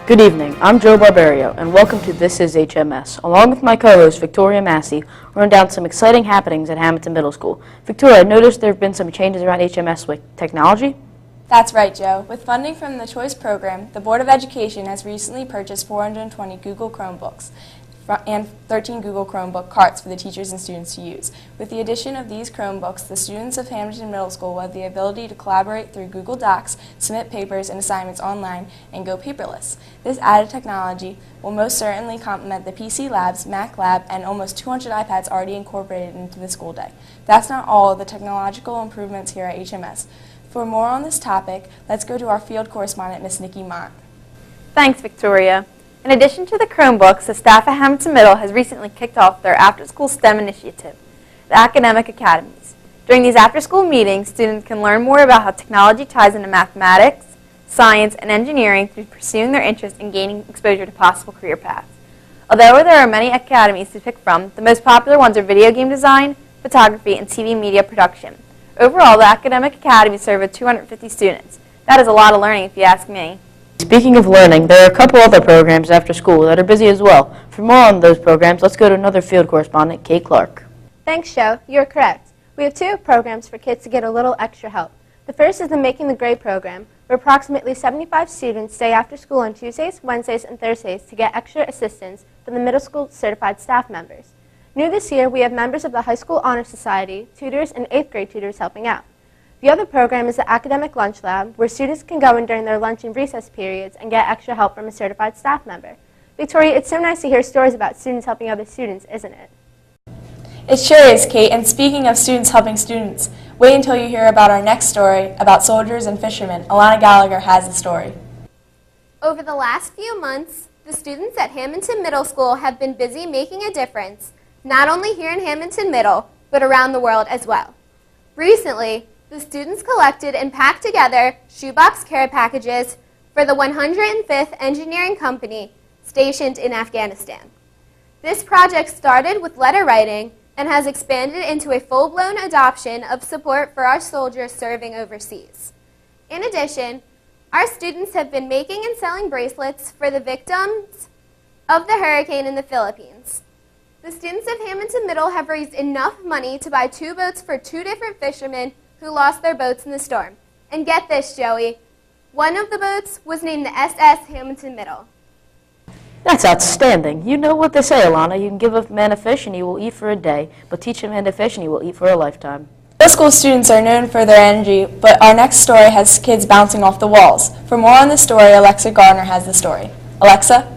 Good evening, I'm Joe Barbario, and welcome to This is HMS. Along with my co-host, Victoria Massey, we'll run down some exciting happenings at Hammonton Middle School. Victoria, I noticed there have been some changes around HMS with technology. That's right, Joe. With funding from the Choice Program, the Board of Education has recently purchased 420 Google Chromebooks and 13 Google Chromebook carts for the teachers and students to use. With the addition of these Chromebooks, the students of Hammonton Middle School will have the ability to collaborate through Google Docs, submit papers and assignments online, and go paperless. This added technology will most certainly complement the PC Labs, Mac Lab, and almost 200 iPads already incorporated into the school day. That's not all of the technological improvements here at HMS. For more on this topic, let's go to our field correspondent, Miss Nikki Mott. Thanks, Victoria. In addition to the Chromebooks, the staff at Hammonton Middle has recently kicked off their after-school STEM initiative, the Academic Academies. During these after-school meetings, students can learn more about how technology ties into mathematics, science, and engineering through pursuing their interest in gaining exposure to possible career paths. Although there are many academies to pick from, the most popular ones are video game design, photography, and TV media production. Overall, the Academic Academies serve with 250 students. That is a lot of learning if you ask me. Speaking of learning, there are a couple other programs after school that are busy as well. For more on those programs, let's go to another field correspondent, Kate Clark. Thanks, Joe. You're correct. We have two programs for kids to get a little extra help. The first is the Making the Grade program, where approximately 75 students stay after school on Tuesdays, Wednesdays, and Thursdays to get extra assistance from the middle school certified staff members. New this year, we have members of the High School Honor Society, tutors, and 8th grade tutors helping out. The other program is the Academic Lunch Lab, where students can go in during their lunch and recess periods and get extra help from a certified staff member. Victoria, it's so nice to hear stories about students helping other students, isn't it? It sure is, Kate, and speaking of students helping students, wait until you hear about our next story about soldiers and fishermen. Alana Gallagher has the story. Over the last few months, the students at Hammonton Middle School have been busy making a difference, not only here in Hammonton Middle, but around the world as well. Recently, the students collected and packed together shoebox care packages for the 105th Engineering Company stationed in Afghanistan. This project started with letter writing and has expanded into a full-blown adoption of support for our soldiers serving overseas. In addition, our students have been making and selling bracelets for the victims of the hurricane in the Philippines. The students of Hammonton Middle have raised enough money to buy 2 boats for 2 different fishermen who lost their boats in the storm. And get this, Joey, one of the boats was named the SS Hammonton Middle. That's outstanding. You know what they say, Alana. You can give a man a fish and he will eat for a day, but teach a man to fish and he will eat for a lifetime. Middle school students are known for their energy, but our next story has kids bouncing off the walls. For more on this story, Alexa Gardner has the story. Alexa?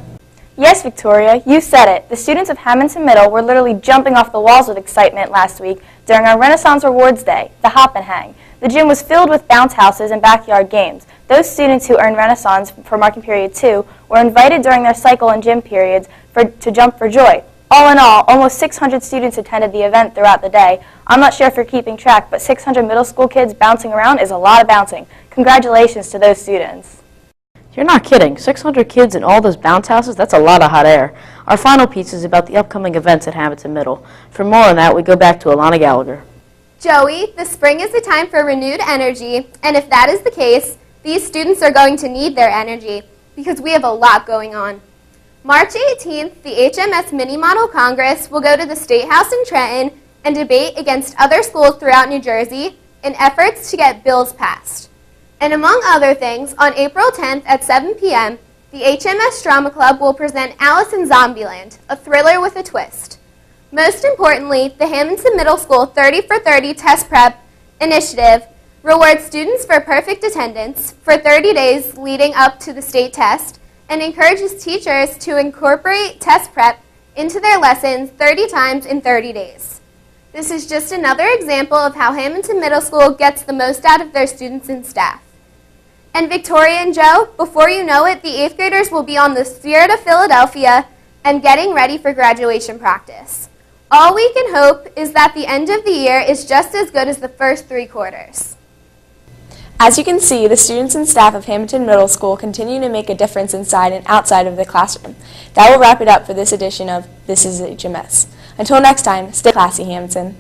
Yes, Victoria, you said it. The students of Hammonton Middle were literally jumping off the walls with excitement last week during our Renaissance Rewards Day, the Hop and Hang. The gym was filled with bounce houses and backyard games. Those students who earned Renaissance for marking period 2 were invited during their cycle and gym periods to jump for joy. All in all, almost 600 students attended the event throughout the day. I'm not sure if you're keeping track, but 600 middle school kids bouncing around is a lot of bouncing. Congratulations to those students. You're not kidding. 600 kids in all those bounce houses? That's a lot of hot air. Our final piece is about the upcoming events at Hammonton Middle. For more on that, we go back to Alana Gallagher. Joey, the spring is the time for renewed energy, and if that is the case, these students are going to need their energy because we have a lot going on. March 18th, the HMS Mini Model Congress will go to the State House in Trenton and debate against other schools throughout New Jersey in efforts to get bills passed. And among other things, on April 10th at 7 p.m., the HMS Drama Club will present Alice in Zombieland, a thriller with a twist. Most importantly, the Hammonton Middle School 30 for 30 Test Prep Initiative rewards students for perfect attendance for 30 days leading up to the state test and encourages teachers to incorporate test prep into their lessons 30 times in 30 days. This is just another example of how Hammonton Middle School gets the most out of their students and staff. And Victoria and Joe, before you know it, the 8th graders will be on the Spirit of Philadelphia and getting ready for graduation practice. All we can hope is that the end of the year is just as good as the first 3 quarters. As you can see, the students and staff of Hammonton Middle School continue to make a difference inside and outside of the classroom. That will wrap it up for this edition of This is HMS. Until next time, stay classy, Hammonton.